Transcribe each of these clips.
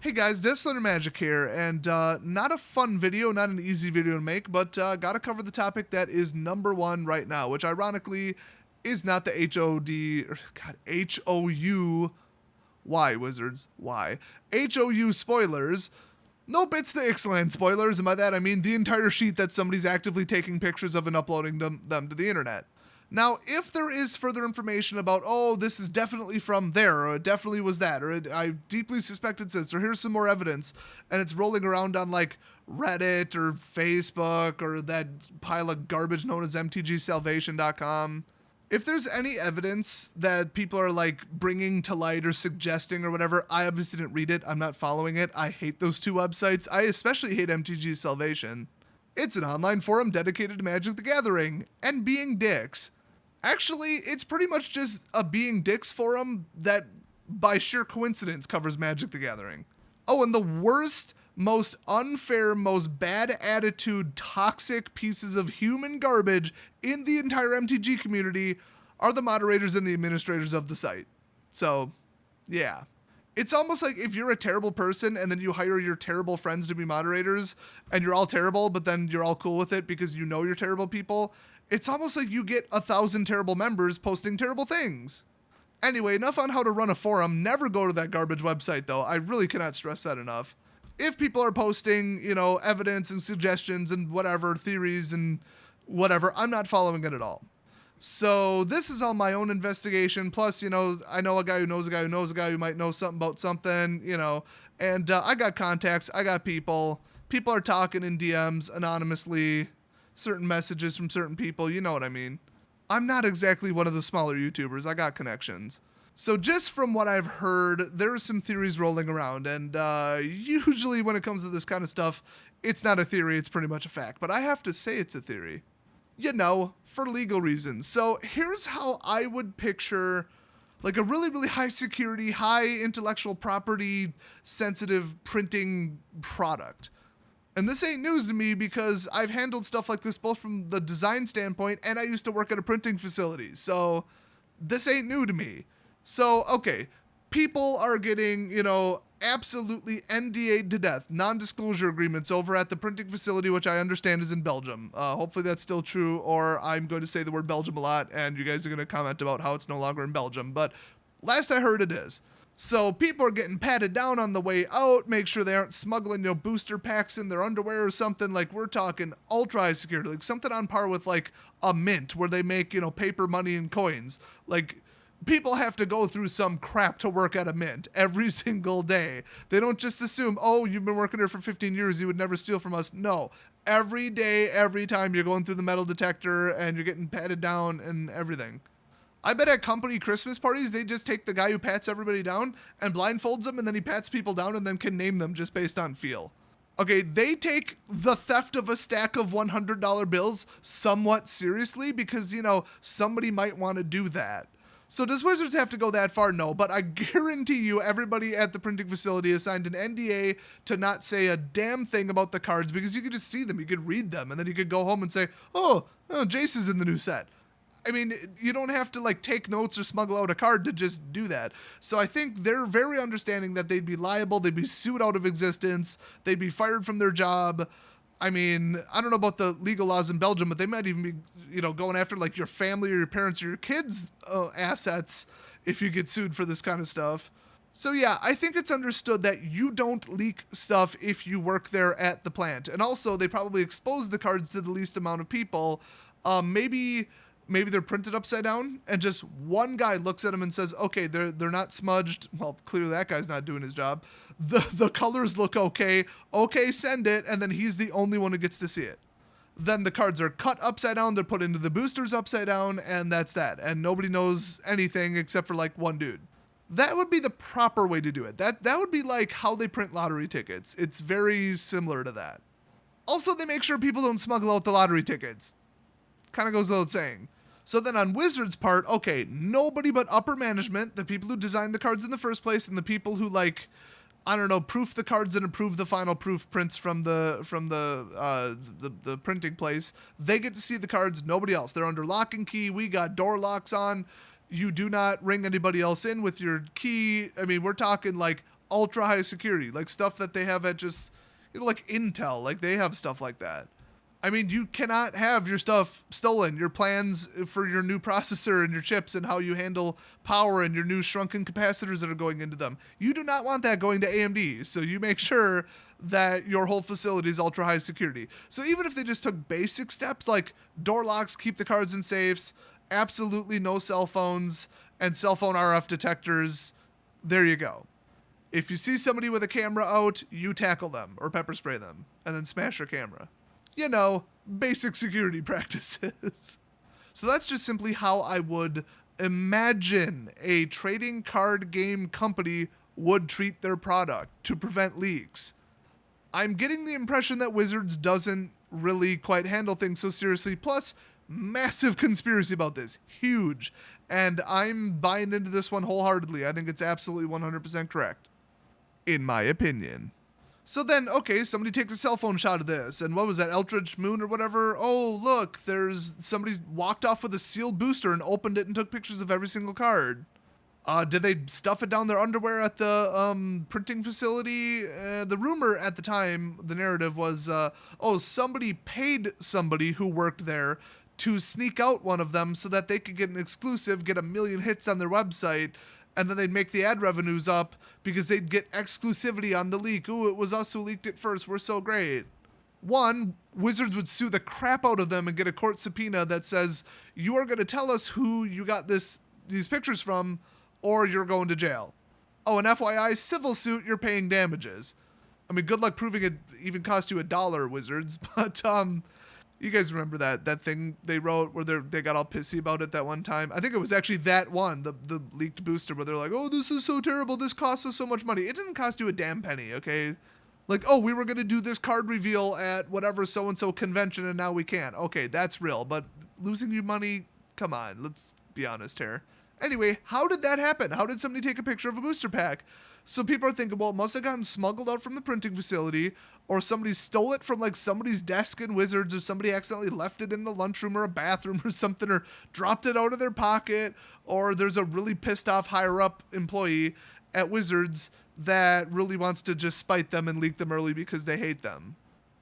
Hey guys, Deathslayer Magic here, and not a fun video, not an easy video to make, but gotta cover the topic that is number one right now, which ironically is not the H-O-U, wizards, why? H-O-U spoilers. Nope, it's the Ixalan spoilers, and by that I mean the entire sheet that somebody's actively taking pictures of and uploading them to the internet. Now, if there is further information about, oh, this is definitely from there, or it definitely was that, or I deeply suspect it's this, or here's some more evidence, and it's rolling around on like Reddit or Facebook or that pile of garbage known as mtgsalvation.com, if there's any evidence that people are like bringing to light or suggesting or whatever, I obviously didn't read it. I'm not following it. I hate those two websites. I especially hate MTG Salvation. It's an online forum dedicated to Magic the Gathering and being dicks. Actually, it's pretty much just a being dicks forum that, by sheer coincidence, covers Magic the Gathering. Oh, and the worst, most unfair, most bad attitude, toxic pieces of human garbage in the entire MTG community are the moderators and the administrators of the site. So, yeah. It's almost like if you're a terrible person and then you hire your terrible friends to be moderators and you're all terrible, but then you're all cool with it because you know you're terrible people. It's almost like you get 1,000 terrible members posting terrible things. Anyway, enough on how to run a forum. Never go to that garbage website, though. I really cannot stress that enough. If people are posting, evidence and suggestions and whatever, theories and whatever, I'm not following it at all. So this is all my own investigation. Plus, I know a guy who knows a guy who knows a guy who might know something about something, and I got contacts. I got people. People are talking in DMs anonymously. Certain messages from certain people, you know what I mean. I'm not exactly one of the smaller YouTubers. I got connections. So just from what I've heard, there are some theories rolling around, and usually when it comes to this kind of stuff, it's not a theory, it's pretty much a fact. But I have to say it's a theory. For legal reasons. So here's how I would picture like a really, really high security, high intellectual property sensitive printing product. And this ain't news to me because I've handled stuff like this both from the design standpoint and I used to work at a printing facility. So this ain't new to me. So, okay, people are getting, absolutely NDA'd to death, non-disclosure agreements over at the printing facility, which I understand is in Belgium. Hopefully that's still true, or I'm going to say the word Belgium a lot and you guys are going to comment about how it's no longer in Belgium. But last I heard it is. So people are getting patted down on the way out, make sure they aren't smuggling, booster packs in their underwear or something. Like we're talking ultra high security, like something on par with like a mint where they make, paper money and coins. Like people have to go through some crap to work at a mint every single day. They don't just assume, oh, you've been working here for 15 years, you would never steal from us. No, every day, every time you're going through the metal detector and you're getting patted down and everything. I bet at company Christmas parties, they just take the guy who pats everybody down and blindfolds them, and then he pats people down and then can name them just based on feel. Okay, they take the theft of a stack of $100 bills somewhat seriously because, somebody might want to do that. So does Wizards have to go that far? No, but I guarantee you everybody at the printing facility has signed an NDA to not say a damn thing about the cards because you could just see them, you could read them, and then you could go home and say, oh Jace is in the new set. I mean, you don't have to take notes or smuggle out a card to just do that. So I think they're very understanding that they'd be liable, they'd be sued out of existence, they'd be fired from their job. I mean, I don't know about the legal laws in Belgium, but they might even be, going after your family or your parents or your kids' assets if you get sued for this kind of stuff. So yeah, I think it's understood that you don't leak stuff if you work there at the plant. And also, they probably expose the cards to the least amount of people. Maybe they're printed upside down and just one guy looks at them and says, okay, they're not smudged. Well, clearly that guy's not doing his job. The colors look okay. Okay, send it. And then he's the only one who gets to see it. Then the cards are cut upside down. They're put into the boosters upside down. And that's that. And nobody knows anything except for one dude. That would be the proper way to do it. That would be like how they print lottery tickets. It's very similar to that. Also, they make sure people don't smuggle out the lottery tickets. Kind of goes without saying. So then on Wizards' part, okay, nobody but upper management, the people who designed the cards in the first place, and the people who proof the cards and approve the final proof prints from the printing place. They get to see the cards, nobody else. They're under lock and key. We got door locks on. You do not ring anybody else in with your key. I mean, we're talking ultra high security, like stuff that they have at just, like Intel, like they have stuff like that. I mean, you cannot have your stuff stolen, your plans for your new processor and your chips and how you handle power and your new shrunken capacitors that are going into them. You do not want that going to AMD, so you make sure that your whole facility is ultra high security. So even if they just took basic steps like door locks, keep the cards in safes, absolutely no cell phones, and cell phone RF detectors, there you go. If you see somebody with a camera out, you tackle them or pepper spray them and then smash their camera. Basic security practices. So that's just simply how I would imagine a trading card game company would treat their product to prevent leaks. I'm getting the impression that Wizards doesn't really quite handle things so seriously, plus massive conspiracy about this, huge, and I'm buying into this one wholeheartedly. I think it's absolutely 100% correct, in my opinion. So then, okay, somebody takes a cell phone shot of this, and what was that, Eldritch Moon or whatever? Oh, look, there's somebody walked off with a sealed booster and opened it and took pictures of every single card. Did they stuff it down their underwear at the printing facility? The rumor at the time, the narrative was, somebody paid somebody who worked there to sneak out one of them so that they could get an exclusive, get 1 million hits on their website, and then they'd make the ad revenues up because they'd get exclusivity on the leak. Ooh, it was us who leaked it first. We're so great. One, Wizards would sue the crap out of them and get a court subpoena that says, you are going to tell us who you got these pictures from, or you're going to jail. Oh, and FYI, civil suit, you're paying damages. I mean, good luck proving it even cost you $1, Wizards. But, you guys remember that thing they wrote where they got all pissy about it that one time? I think it was actually that one, the leaked booster, where they're like, oh, this is so terrible. This costs us so much money. It didn't cost you a damn penny, okay? Like, oh, we were going to do this card reveal at whatever so-and-so convention and now we can't. Okay, that's real. But losing you money, come on, let's be honest here. Anyway, how did that happen? How did somebody take a picture of a booster pack? So people are thinking, well, it must have gotten smuggled out from the printing facility, or somebody stole it from like somebody's desk in Wizards, or somebody accidentally left it in the lunchroom or a bathroom or something, or dropped it out of their pocket, or there's a really pissed off higher up employee at Wizards that really wants to just spite them and leak them early because they hate them.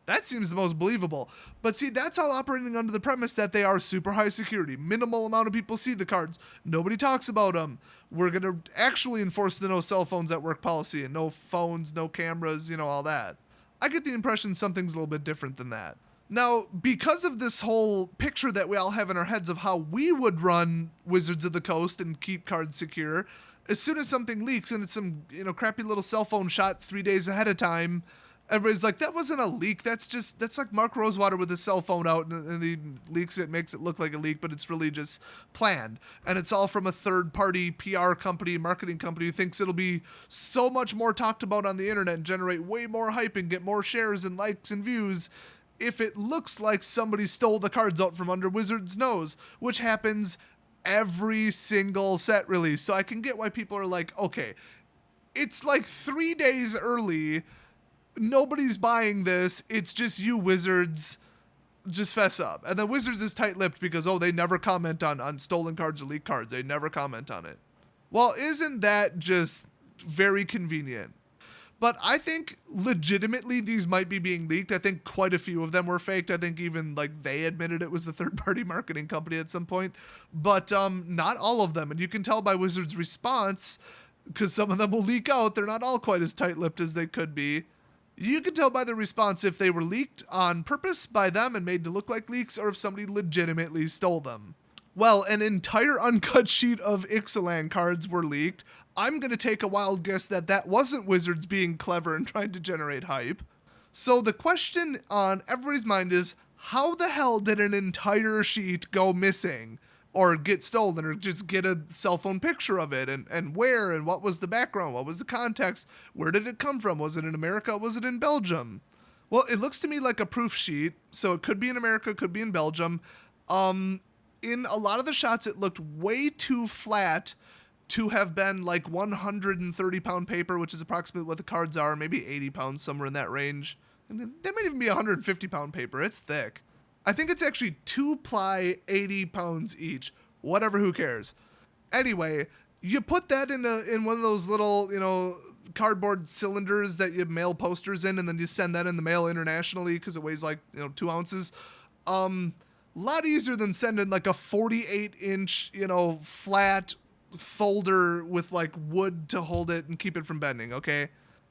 That seems the most believable. But see, that's all operating under the premise that they are super high security. Minimal amount of people see the cards. Nobody talks about them. We're going to actually enforce the no cell phones at work policy and no phones, no cameras, all that. I get the impression something's a little bit different than that. Now, because of this whole picture that we all have in our heads of how we would run Wizards of the Coast and keep cards secure, as soon as something leaks and it's some, crappy little cell phone shot 3 days ahead of time, everybody's like, that wasn't a leak. That's like Mark Rosewater with his cell phone out and he leaks it, makes it look like a leak, but it's really just planned. And it's all from a third-party PR company, marketing company who thinks it'll be so much more talked about on the internet and generate way more hype and get more shares and likes and views if it looks like somebody stole the cards out from under Wizards' nose, which happens every single set release. So I can get why people are like, okay, it's like 3 days early, nobody's buying this, it's just you, Wizards, just fess up. And then Wizards is tight-lipped because, they never comment on stolen cards or leaked cards. They never comment on it. Well, isn't that just very convenient? But I think legitimately these might be being leaked. I think quite a few of them were faked. I think even they admitted it was the third-party marketing company at some point. But not all of them. And you can tell by Wizards' response, because some of them will leak out, they're not all quite as tight-lipped as they could be. You can tell by the response if they were leaked on purpose by them and made to look like leaks, or if somebody legitimately stole them. Well, an entire uncut sheet of Ixalan cards were leaked. I'm going to take a wild guess that wasn't Wizards being clever and trying to generate hype. So the question on everybody's mind is, how the hell did an entire sheet go missing? Or get stolen, or just get a cell phone picture of it, and where, and what was the background, what was the context, where did it come from, was it in America, was it in Belgium? Well, it looks to me like a proof sheet, so it could be in America, could be in Belgium. In a lot of the shots, it looked way too flat to have been like 130-pound paper, which is approximately what the cards are, maybe 80 pounds, somewhere in that range. And they might even be 150-pound paper, it's thick. I think it's actually 2-ply, 80 pounds each. Whatever, who cares? Anyway, you put that in one of those little, cardboard cylinders that you mail posters in, and then you send that in the mail internationally because it weighs like 2 ounces. Lot easier than sending like a 48-inch flat folder with like wood to hold it and keep it from bending. Okay,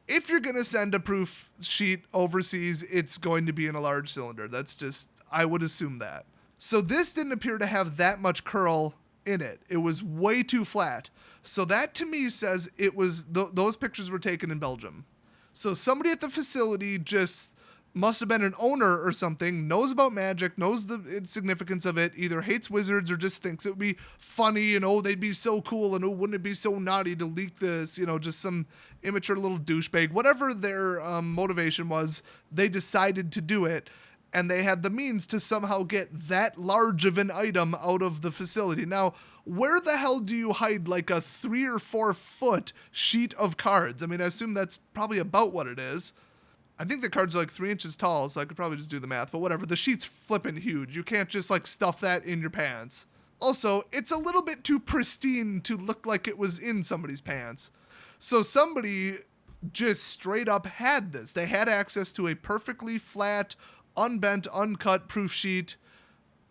if you're gonna send a proof sheet overseas, it's going to be in a large cylinder. That's just, I would assume that. So this didn't appear to have that much curl in it. It was way too flat. So that to me says it was those pictures were taken in Belgium. So somebody at the facility just must have been an owner or something, knows about magic, knows the significance of it, either hates wizards or just thinks it would be funny and they'd be so cool and wouldn't it be so naughty to leak this, just some immature little douchebag. Whatever their motivation was, they decided to do it, and they had the means to somehow get that large of an item out of the facility. Now, where the hell do you hide like a 3 or 4 foot sheet of cards? I mean, I assume that's probably about what it is. I think the cards are like 3 inches tall, so I could probably just do the math, but whatever. The sheet's flipping huge. You can't just like stuff that in your pants. Also, it's a little bit too pristine to look like it was in somebody's pants. So somebody just straight up had this. They had access to a perfectly flat, unbent, uncut proof sheet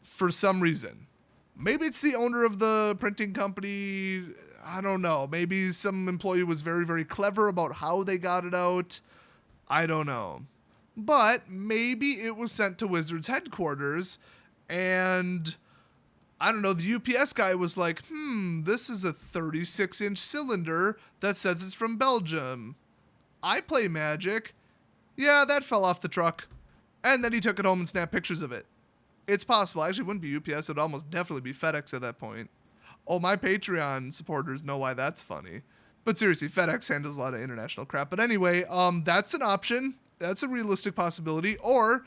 for some reason. Maybe it's the owner of the printing company. I don't know. Maybe some employee was very, very clever about how they got it out. I don't know. But maybe it was sent to Wizards headquarters, and I don't know, the UPS guy was like, this is a 36-inch cylinder that says it's from Belgium. I play Magic. Yeah, that fell off the truck. And then he took it home and snapped pictures of it. It's possible. Actually, it wouldn't be UPS. It would almost definitely be FedEx at that point. Oh, my Patreon supporters know why that's funny. But seriously, FedEx handles a lot of international crap. But anyway, that's an option. That's a realistic possibility. Or,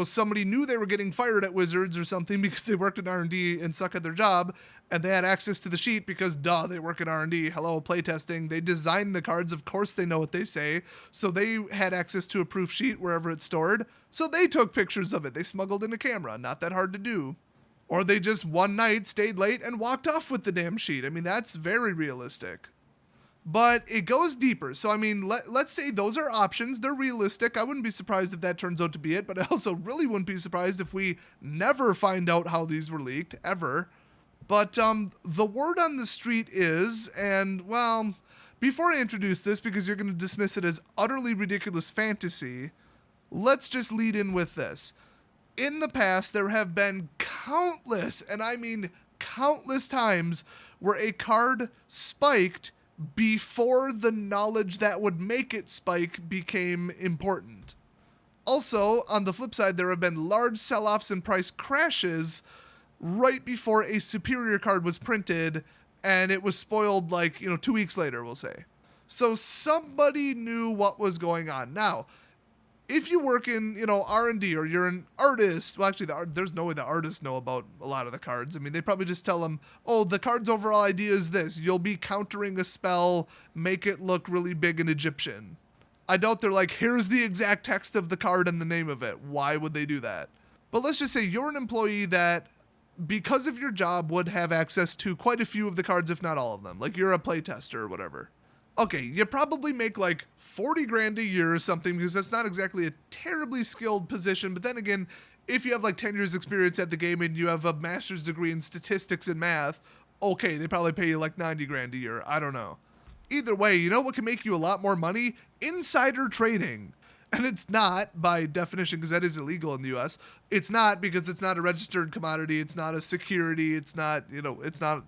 somebody knew they were getting fired at Wizards or something because they worked in R&D and suck at their job, and they had access to the sheet because, they work in R&D. Hello, playtesting. They designed the cards. Of course they know what they say. So they had access to a proof sheet wherever it's stored. So they took pictures of it. They smuggled in a camera. Not that hard to do. Or they just one night stayed late and walked off with the damn sheet. I mean, that's very realistic. But it goes deeper. So, I mean, let's say those are options. They're realistic. I wouldn't be surprised if that turns out to be it, but I also really wouldn't be surprised if we never find out how these were leaked, ever. But the word on the street is, and, well, before I introduce this, because you're going to dismiss it as utterly ridiculous fantasy, let's just lead in with this. In the past, there have been countless, and I mean countless times, where a card spiked before the knowledge that would make it spike became important. Also, on the flip side, there have been large sell-offs and price crashes right before a superior card was printed, and it was spoiled 2 weeks later, we'll say. So somebody knew what was going on. Now, if you work in, R&D, or you're an artist, well, actually, there's no way the artists know about a lot of the cards. I mean, they probably just tell them, the card's overall idea is this. You'll be countering a spell, make it look really big and Egyptian. I doubt they're like, here's the exact text of the card and the name of it. Why would they do that? But let's just say you're an employee that, because of your job, would have access to quite a few of the cards, if not all of them. Like, you're a playtester or whatever. Okay, you probably make like 40 grand a year or something, because that's not exactly a terribly skilled position. But then again, if you have like 10 years experience at the game and you have a master's degree in statistics and math, okay, they probably pay you like 90 grand a year. I don't know. Either way, you know what can make you a lot more money? Insider trading. And it's not, by definition, because that is illegal in the US. It's not because it's not a registered commodity. It's not a security. It's not, it's not,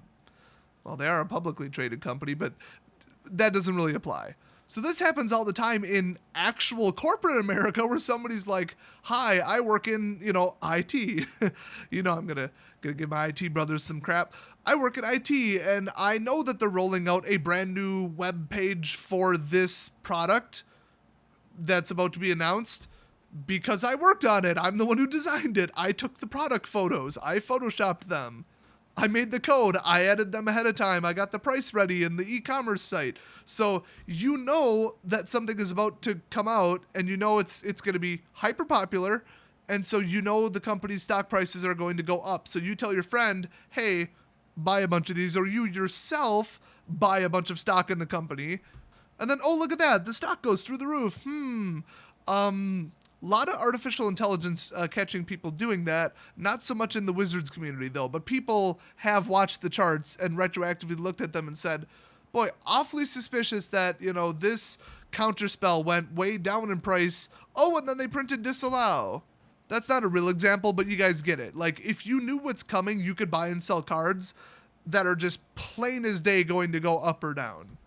well, they are a publicly traded company, but that doesn't really apply. So this happens all the time in actual corporate America, where somebody's like, hi, I work in, IT. I'm gonna give my IT brothers some crap. I work in IT, and I know that they're rolling out a brand new web page for this product that's about to be announced because I worked on it. I'm the one who designed it. I took the product photos. I photoshopped them. I made the code. I added them ahead of time. I got the price ready in the e-commerce site. So you know that something is about to come out, and you know it's going to be hyper popular, and so you know the company's stock prices are going to go up. So you tell your friend, hey, buy a bunch of these, or you yourself buy a bunch of stock in the company. And then, oh, look at that, the stock goes through the roof. Lot of artificial intelligence catching people doing that. Not so much in the Wizards community, though, but people have watched the charts and retroactively looked at them and said, boy, awfully suspicious that, this counterspell went way down in price. Oh, and then they printed disallow. That's not a real example, but you guys get it. Like, if you knew what's coming, you could buy and sell cards that are just plain as day going to go up or down.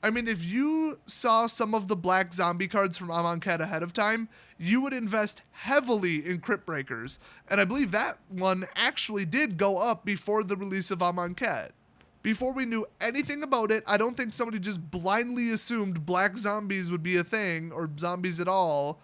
I mean, if you saw some of the black zombie cards from Amonkhet ahead of time, you would invest heavily in Crypt Breakers. And I believe that one actually did go up before the release of Amonkhet. Before we knew anything about it, I don't think somebody just blindly assumed black zombies would be a thing, or zombies at all.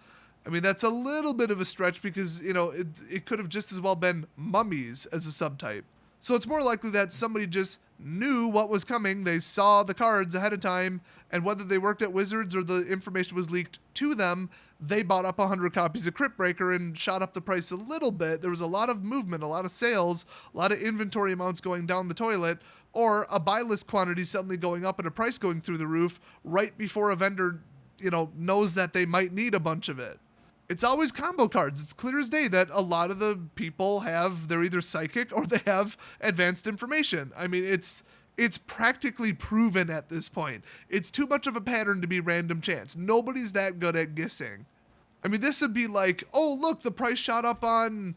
I mean, that's a little bit of a stretch because, it could have just as well been mummies as a subtype. So it's more likely that somebody just knew what was coming, they saw the cards ahead of time, and whether they worked at Wizards or the information was leaked to them, they bought up 100 copies of Crypt Breaker and shot up the price a little bit. There was a lot of movement, a lot of sales, a lot of inventory amounts going down the toilet, or a buy list quantity suddenly going up and a price going through the roof right before a vendor, knows that they might need a bunch of it. It's always combo cards. It's clear as day that a lot of the people they're either psychic or they have advanced information. I mean, it's practically proven at this point. It's too much of a pattern to be random chance. Nobody's that good at guessing. I mean, this would be like, oh, look, the price shot up on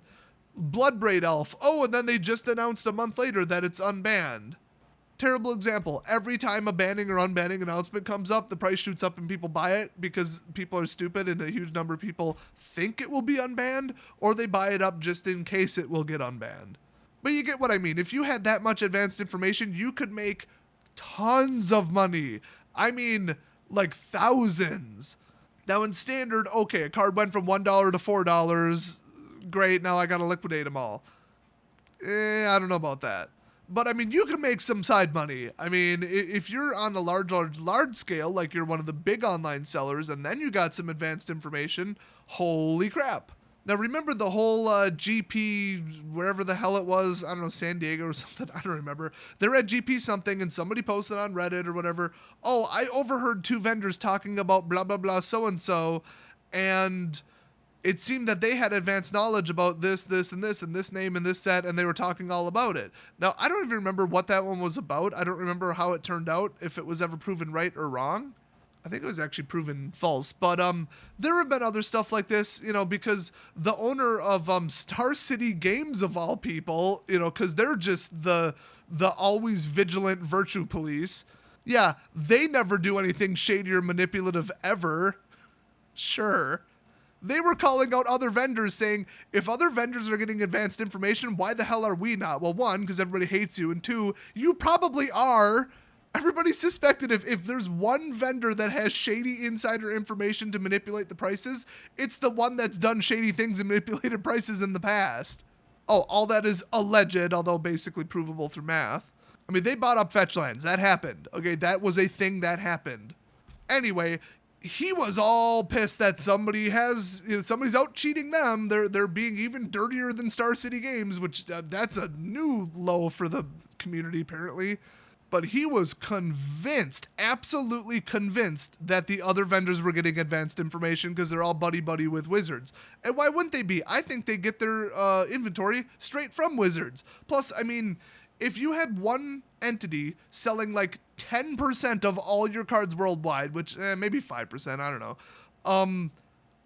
Bloodbraid Elf. Oh, and then they just announced a month later that it's unbanned. Terrible example. Every time a banning or unbanning announcement comes up, the price shoots up and people buy it because people are stupid and a huge number of people think it will be unbanned, or they buy it up just in case it will get unbanned. But you get what I mean. If you had that much advanced information, you could make tons of money. I mean, like thousands. Now in standard, okay, a card went from $1 to $4. Great, now I gotta liquidate them all. I don't know about that. But, I mean, you can make some side money. I mean, if you're on a large scale, like you're one of the big online sellers, and then you got some advanced information, holy crap. Now, remember the whole GP, wherever the hell it was, I don't know, San Diego or something, I don't remember. They're at GP something, and somebody posted on Reddit or whatever, oh, I overheard 2 vendors talking about blah, blah, blah, so-and-so, and it seemed that they had advanced knowledge about this, and this name and this set, and they were talking all about it. Now, I don't even remember what that one was about. I don't remember how it turned out, if it was ever proven right or wrong. I think it was actually proven false. But there have been other stuff like this, because the owner of Star City Games, of all people, because they're just the always vigilant virtue police. Yeah, they never do anything shady or manipulative ever. Sure. They were calling out other vendors saying, if other vendors are getting advanced information, why the hell are we not? Well, 1, because everybody hates you, and 2, you probably are. Everybody suspected if there's one vendor that has shady insider information to manipulate the prices, it's the one that's done shady things and manipulated prices in the past. Oh, all that is alleged, although basically provable through math. I mean, they bought up fetch lands. That happened. Okay, that was a thing that happened. Anyway, he was all pissed that somebody's out cheating them. They're being even dirtier than Star City Games, which that's a new low for the community apparently. But he was convinced, absolutely convinced, that the other vendors were getting advanced information because they're all buddy-buddy with Wizards. And why wouldn't they be? I think they get their inventory straight from Wizards. Plus, I mean, if you had one entity selling like 10% of all your cards worldwide, which maybe 5%, I don't know,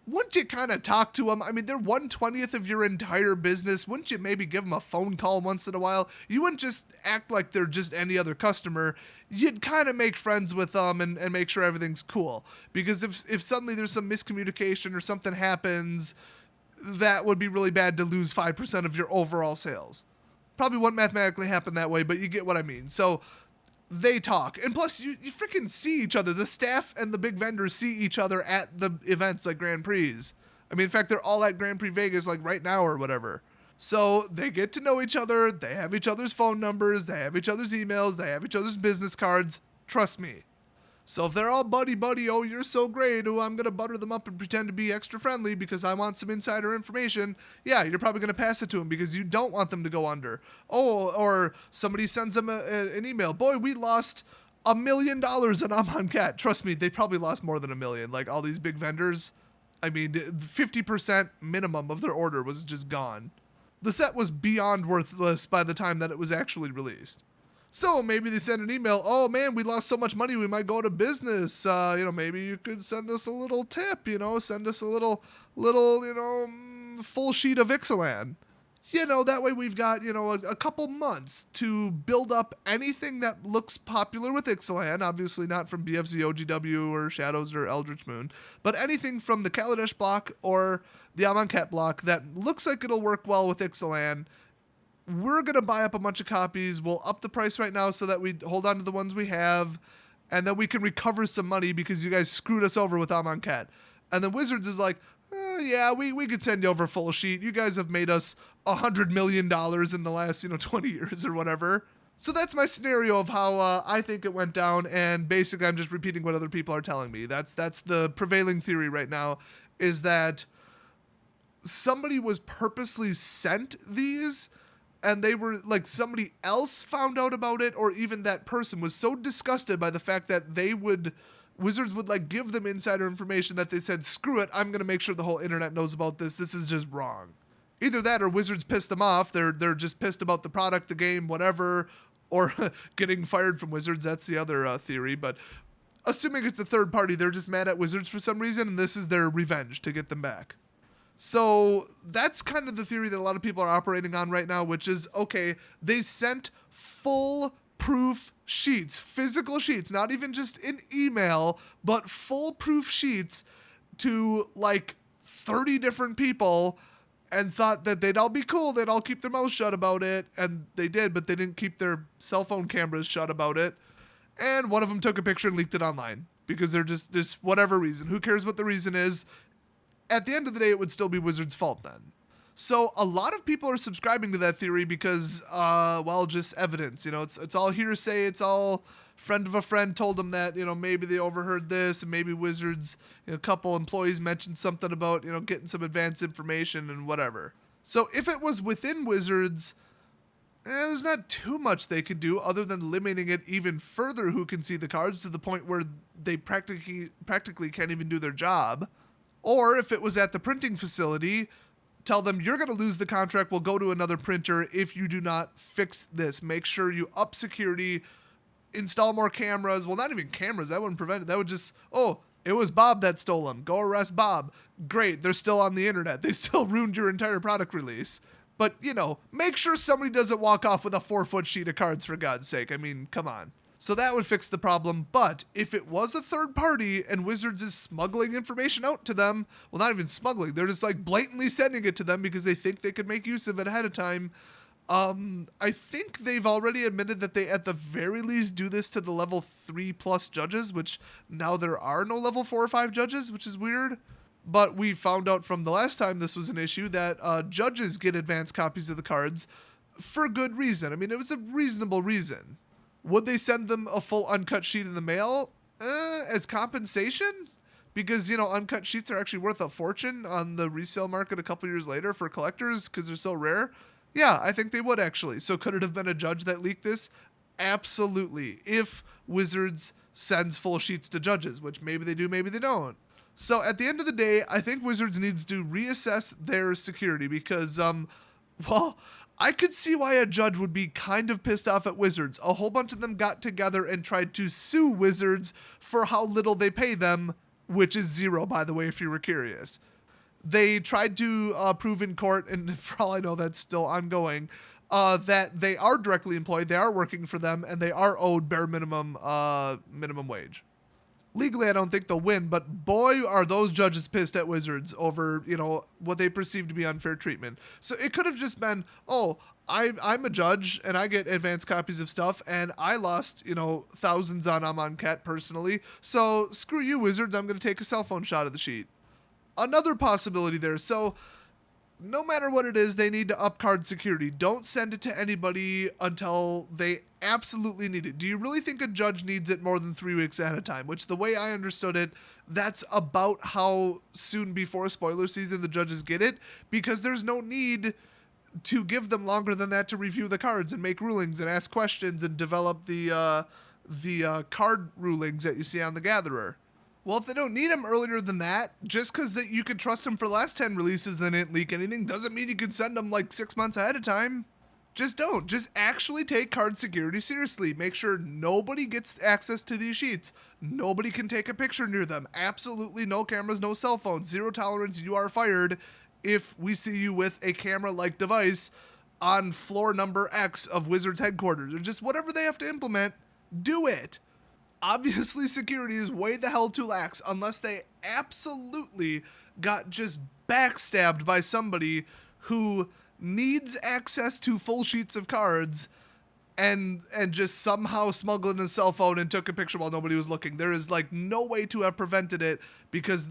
wouldn't you kind of talk to them? I mean, they're 1/20th of your entire business. Wouldn't you maybe give them a phone call once in a while? You wouldn't just act like they're just any other customer. You'd kind of make friends with them and make sure everything's cool. Because if suddenly there's some miscommunication or something happens, that would be really bad to lose 5% of your overall sales. Probably wouldn't mathematically happen that way, but you get what I mean. So they talk. And plus, you freaking see each other. The staff and the big vendors see each other at the events like Grand Prix. I mean, in fact, they're all at Grand Prix Vegas like right now or whatever. So they get to know each other. They have each other's phone numbers. They have each other's emails. They have each other's business cards. Trust me. So if they're all buddy-buddy, oh, you're so great, oh, I'm going to butter them up and pretend to be extra friendly because I want some insider information, yeah, you're probably going to pass it to them because you don't want them to go under. Oh, or somebody sends them an email. Boy, we lost $1 million on Amonkhet. Trust me, they probably lost more than $1 million. Like all these big vendors, I mean, 50% minimum of their order was just gone. The set was beyond worthless by the time that it was actually released. So maybe they send an email, oh man, we lost so much money, we might go to business. Maybe you could send us a little tip, send us a little, full sheet of Ixalan. That way we've got, a couple months to build up anything that looks popular with Ixalan, obviously not from BFZ OGW or Shadows or Eldritch Moon, but anything from the Kaladesh block or the Amonkhet block that looks like it'll work well with Ixalan. We're going to buy up a bunch of copies. We'll up the price right now so that we hold on to the ones we have, and then we can recover some money because you guys screwed us over with Amonkhet. And then Wizards is like, yeah, we could send you over a full sheet. You guys have made us $100 million in the last, 20 years or whatever. So that's my scenario of how I think it went down, and basically I'm just repeating what other people are telling me. That's the prevailing theory right now, is that somebody was purposely sent these, and they were like, somebody else found out about it, or even that person was so disgusted by the fact that Wizards would like give them insider information that they said, screw it, I'm going to make sure the whole internet knows about this. This is just wrong. Either that or Wizards pissed them off. They're just pissed about the product, the game, whatever, or getting fired from Wizards. That's the other theory. But assuming it's a third party, they're just mad at Wizards for some reason, and this is their revenge to get them back. So that's kind of the theory that a lot of people are operating on right now, which is, okay, they sent full proof sheets, physical sheets, not even just an email, but full proof sheets to like 30 different people, and thought that they'd all be cool, they'd all keep their mouths shut about it, and they did, but they didn't keep their cell phone cameras shut about it, and one of them took a picture and leaked it online, because they're just whatever reason. Who cares what the reason is? At the end of the day, it would still be Wizards' fault then. So a lot of people are subscribing to that theory because, just evidence. It's all hearsay. It's all friend of a friend told them that, maybe they overheard this, and maybe Wizards, a couple employees mentioned something about, getting some advanced information and whatever. So if it was within Wizards, there's not too much they could do other than limiting it even further who can see the cards to the point where they practically can't even do their job. Or if it was at the printing facility, tell them you're going to lose the contract, we'll go to another printer if you do not fix this. Make sure you up security, install more cameras. Well, not even cameras, that wouldn't prevent it. That would just, it was Bob that stole them. Go arrest Bob. Great, they're still on the internet. They still ruined your entire product release. But, make sure somebody doesn't walk off with a 4-foot sheet of cards, for God's sake. I mean, come on. So that would fix the problem, but if it was a third party and Wizards is smuggling information out to them, well, not even smuggling, they're just like blatantly sending it to them because they think they could make use of it ahead of time. I think they've already admitted that they at the very least do this to the level 3+ judges, which now there are no level 4 or 5 judges, which is weird. But we found out from the last time this was an issue that judges get advanced copies of the cards for good reason. I mean, it was a reasonable reason. Would they send them a full uncut sheet in the mail as compensation? Because, uncut sheets are actually worth a fortune on the resale market a couple years later for collectors because they're so rare. Yeah, I think they would actually. So could it have been a judge that leaked this? Absolutely. If Wizards sends full sheets to judges, which maybe they do, maybe they don't. So at the end of the day, I think Wizards needs to reassess their security because, I could see why a judge would be kind of pissed off at Wizards. A whole bunch of them got together and tried to sue Wizards for how little they pay them, which is zero, by the way, if you were curious. They tried to prove in court, and for all I know, that's still ongoing, that they are directly employed, they are working for them, and they are owed bare minimum wage. Legally, I don't think they'll win, but boy, are those judges pissed at Wizards over, what they perceive to be unfair treatment. So it could have just been, I'm a judge, and I get advanced copies of stuff, and I lost, thousands on Amonkhet personally, so screw you, Wizards, I'm going to take a cell phone shot of the sheet. Another possibility there, so no matter what it is, they need to up card security. Don't send it to anybody until they absolutely need it. Do you really think a judge needs it more than 3 weeks at a time? Which, the way I understood it, that's about how soon before spoiler season the judges get it, because there's no need to give them longer than that to review the cards and make rulings and ask questions and develop the the card rulings that you see on the Gatherer. Well, if they don't need them earlier than that, just because you could trust them for the last 10 releases and they didn't leak anything doesn't mean you can send them like 6 months ahead of time. Just don't. Just actually take card security seriously. Make sure nobody gets access to these sheets. Nobody can take a picture near them. Absolutely no cameras, no cell phones. Zero tolerance. You are fired if we see you with a camera-like device on floor number X of Wizards headquarters. Or just whatever they have to implement, do it. Obviously, security is way the hell too lax unless they absolutely got just backstabbed by somebody who needs access to full sheets of cards and just somehow smuggled in a cell phone and took a picture while nobody was looking. There is like no way to have prevented it because,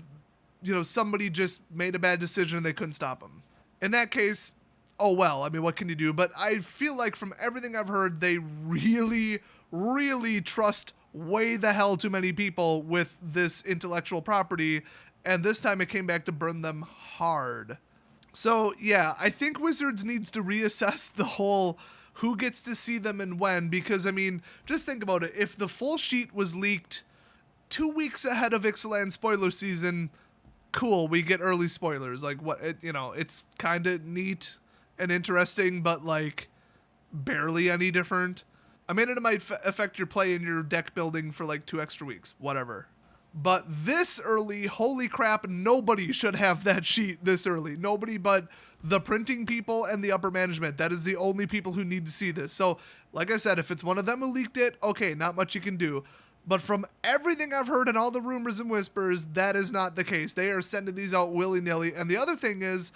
somebody just made a bad decision and they couldn't stop them. In that case, oh well, I mean, what can you do? But I feel like from everything I've heard, they really, really trust way the hell too many people with this intellectual property, and this time it came back to burn them hard. So yeah, I think Wizards needs to reassess the whole who gets to see them and when, because I mean, just think about it. If the full sheet was leaked 2 weeks ahead of Ixalan spoiler season, cool, we get early spoilers. Like it's kind of neat and interesting, but like barely any different. I mean, it might affect your play and your deck building for like 2 extra weeks, whatever. But this early, holy crap, nobody should have that sheet this early. Nobody but the printing people and the upper management. That is the only people who need to see this. So, like I said, if it's one of them who leaked it, okay, not much you can do. But from everything I've heard and all the rumors and whispers, that is not the case. They are sending these out willy-nilly. And the other thing is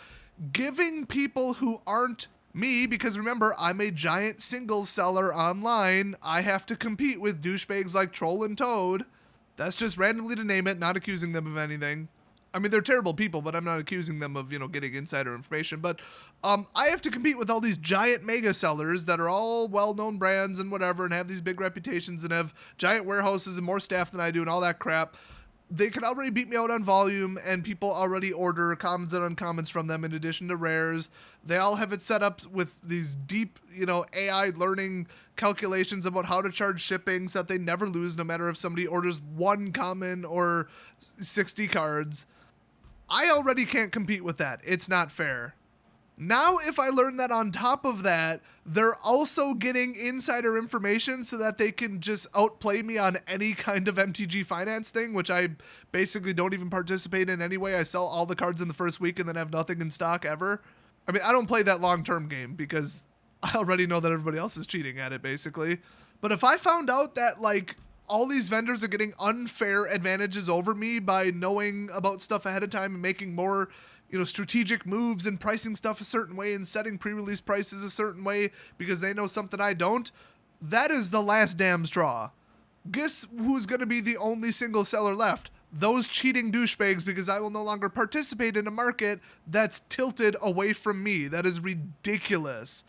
giving people who aren't me, because remember, I'm a giant singles seller online. I have to compete with douchebags like Troll and Toad. That's just randomly to name it, not accusing them of anything. I mean, they're terrible people, but I'm not accusing them of, getting insider information. But I have to compete with all these giant mega sellers that are all well-known brands and whatever and have these big reputations and have giant warehouses and more staff than I do and all that crap. They can already beat me out on volume, and people already order commons and uncommons from them in addition to rares. They all have it set up with these deep, AI learning calculations about how to charge shipping so that they never lose no matter if somebody orders 1 common or 60 cards. I already can't compete with that. It's not fair. Now, if I learn that on top of that, they're also getting insider information so that they can just outplay me on any kind of MTG finance thing, which I basically don't even participate in anyway. I sell all the cards in the first week and then have nothing in stock ever. I mean, I don't play that long-term game because I already know that everybody else is cheating at it, basically. But if I found out that, like, all these vendors are getting unfair advantages over me by knowing about stuff ahead of time and making more strategic moves and pricing stuff a certain way and setting pre-release prices a certain way because they know something I don't, that is the last damn straw. Guess who's going to be the only single seller left? Those cheating douchebags, because I will no longer participate in a market that's tilted away from me. That is ridiculous.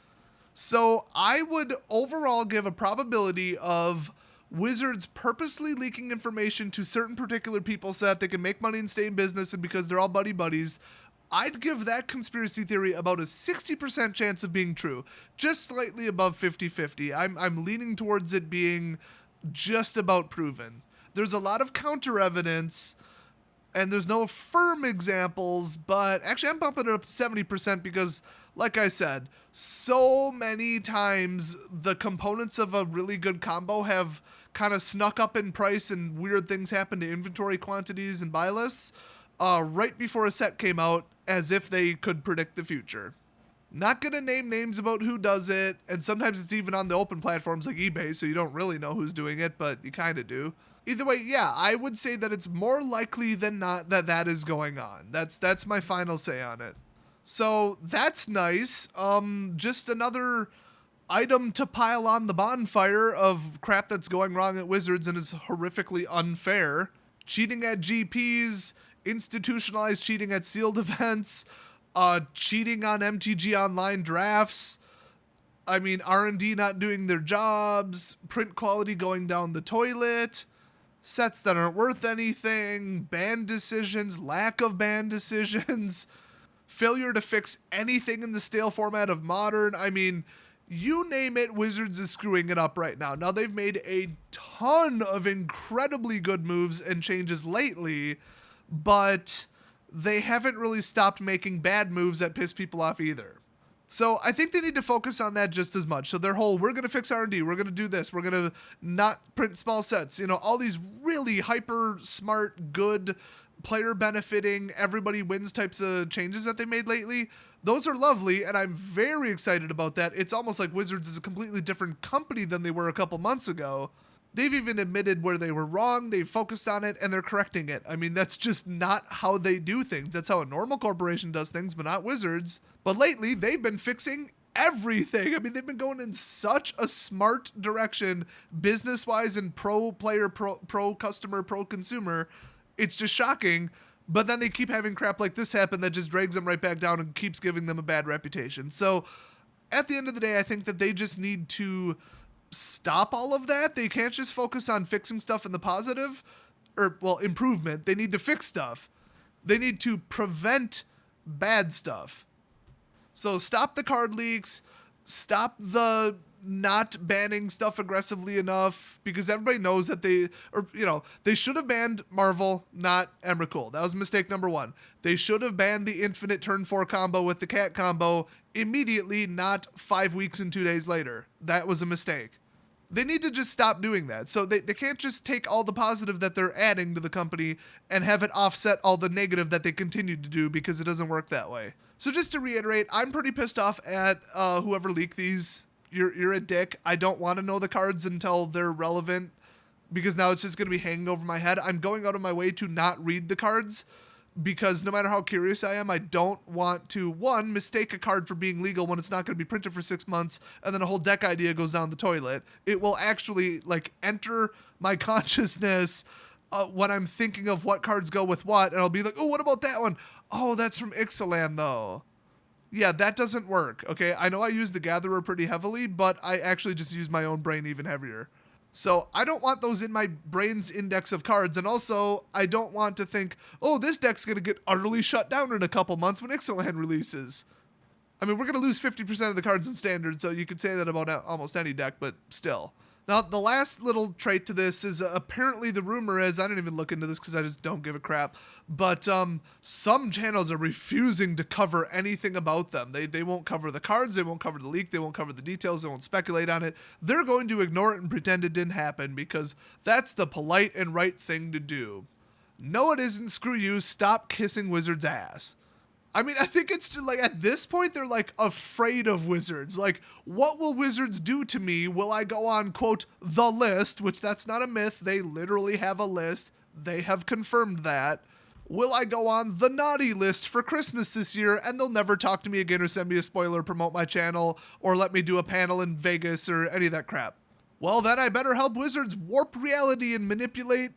So I would overall give a probability of Wizards purposely leaking information to certain particular people so that they can make money and stay in business, and because they're all buddies, I'd give that conspiracy theory about a 60% chance of being true, just slightly above 50-50. I'm leaning towards it being just about proven. There's a lot of counter evidence, and there's no firm examples, but actually I'm bumping it up to 70% because, like I said, so many times the components of a really good combo have kind of snuck up in price and weird things happen to inventory quantities and buy lists right before a set came out, as if they could predict the future. Not gonna name names about who does it, and sometimes it's even on the open platforms like eBay, so you don't really know who's doing it, but you kind of do. Either way, yeah, I would say that it's more likely than not that that is going on. That's my final say on it. So that's nice. Just another item to pile on the bonfire of crap that's going wrong at Wizards and is horrifically unfair. Cheating at GPs, institutionalized cheating at sealed events, cheating on MTG online drafts. I mean, R&D not doing their jobs, print quality going down the toilet, sets that aren't worth anything, ban decisions, lack of ban decisions, failure to fix anything in the stale format of Modern. I mean, You name it, Wizards is screwing it up right now. Now, they've made a ton of incredibly good moves and changes lately, but they haven't really stopped making bad moves that piss people off either. So I think they need to focus on that just as much. So their whole, we're going to fix R&D, we're going to do this, we're going to not print small sets, all these really hyper smart, good, player benefiting, everybody wins types of changes that they made lately. Those are lovely, and I'm very excited about that. It's almost like Wizards is a completely different company than they were a couple months ago. They've even admitted where they were wrong, they've focused on it, and they're correcting it. I mean, that's just not how they do things. That's how a normal corporation does things, but not Wizards. But lately, they've been fixing everything. I mean, they've been going in such a smart direction, business-wise and pro-player, pro-customer, pro-consumer. It's just shocking. But then they keep having crap like this happen that just drags them right back down and keeps giving them a bad reputation. So at the end of the day, I think that they just need to stop all of that. They can't just focus on fixing stuff in the positive, or, well, improvement. They need to fix stuff. They need to prevent bad stuff. So stop the card leaks, stop the not banning stuff aggressively enough, because everybody knows that they should have banned Marvel, not Emrakul. That was mistake number one. They should have banned the infinite turn 4 combo with the cat combo immediately, not 5 weeks and 2 days later. That was a mistake. They need to just stop doing that. So they can't just take all the positive that they're adding to the company and have it offset all the negative that they continue to do, because it doesn't work that way. So just to reiterate, I'm pretty pissed off at whoever leaked these. You're a dick. I don't want to know the cards until they're relevant, because now it's just going to be hanging over my head. I'm going out of my way to not read the cards, because no matter how curious I am, I don't want to, one, mistake a card for being legal when it's not going to be printed for 6 months, and then a whole deck idea goes down the toilet. It will actually enter my consciousness when I'm thinking of what cards go with what, and I'll be like, oh, what about that one? Oh, that's from Ixalan though. Yeah, that doesn't work, okay? I know I use the Gatherer pretty heavily, but I actually just use my own brain even heavier. So I don't want those in my brain's index of cards, and also I don't want to think, oh, this deck's going to get utterly shut down in a couple months when Ixalan releases. I mean, we're going to lose 50% of the cards in Standard, so you could say that about almost any deck, but still. Now, the last little trait to this is apparently the rumor is, I didn't even look into this because I just don't give a crap, but some channels are refusing to cover anything about them. They won't cover the cards, they won't cover the leak, they won't cover the details, they won't speculate on it. They're going to ignore it and pretend it didn't happen, because that's the polite and right thing to do. No, it isn't. Screw you. Stop kissing Wizards' ass. I mean, I think it's just at this point, they're afraid of Wizards. What will Wizards do to me? Will I go on, quote, the list, which that's not a myth. They literally have a list. They have confirmed that. Will I go on the naughty list for Christmas this year, and they'll never talk to me again or send me a spoiler, promote my channel, or let me do a panel in Vegas or any of that crap? Well, then I better help Wizards warp reality and manipulate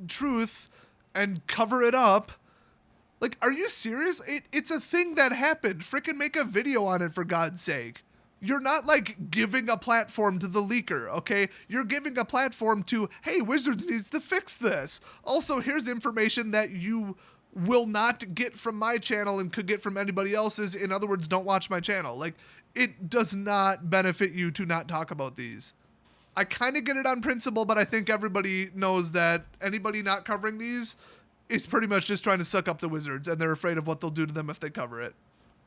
truth and cover it up. Are you serious? It's a thing that happened. Frickin' make a video on it, for God's sake. You're not giving a platform to the leaker, okay? You're giving a platform to, hey, Wizards needs to fix this. Also, here's information that you will not get from my channel and could get from anybody else's. In other words, don't watch my channel. It does not benefit you to not talk about these. I kind of get it on principle, but I think everybody knows that anybody not covering these is pretty much just trying to suck up the Wizards, and they're afraid of what they'll do to them if they cover it.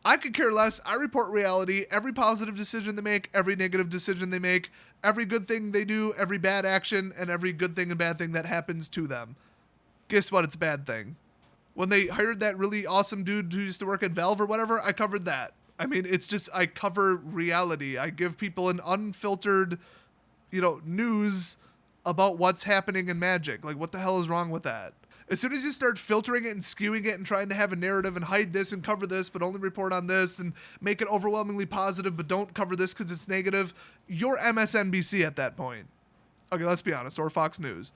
I could care less. I report reality. Every positive decision they make, every negative decision they make, every good thing they do, every bad action, and every good thing and bad thing that happens to them. Guess what? It's a bad thing. When they hired that really awesome dude who used to work at Valve or whatever, I covered that. I mean, it's just, I cover reality. I give people an unfiltered, news about what's happening in Magic. What the hell is wrong with that? As soon as you start filtering it and skewing it and trying to have a narrative and hide this and cover this, but only report on this, and make it overwhelmingly positive, but don't cover this because it's negative, you're MSNBC at that point. Okay, let's be honest, or Fox News.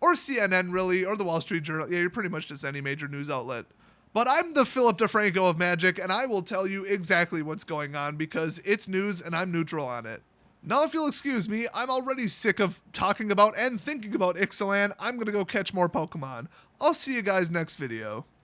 Or CNN, really, or the Wall Street Journal. Yeah, you're pretty much just any major news outlet. But I'm the Philip DeFranco of Magic, and I will tell you exactly what's going on, because it's news and I'm neutral on it. Now, if you'll excuse me, I'm already sick of talking about and thinking about Ixalan. I'm going to go catch more Pokemon. I'll see you guys next video.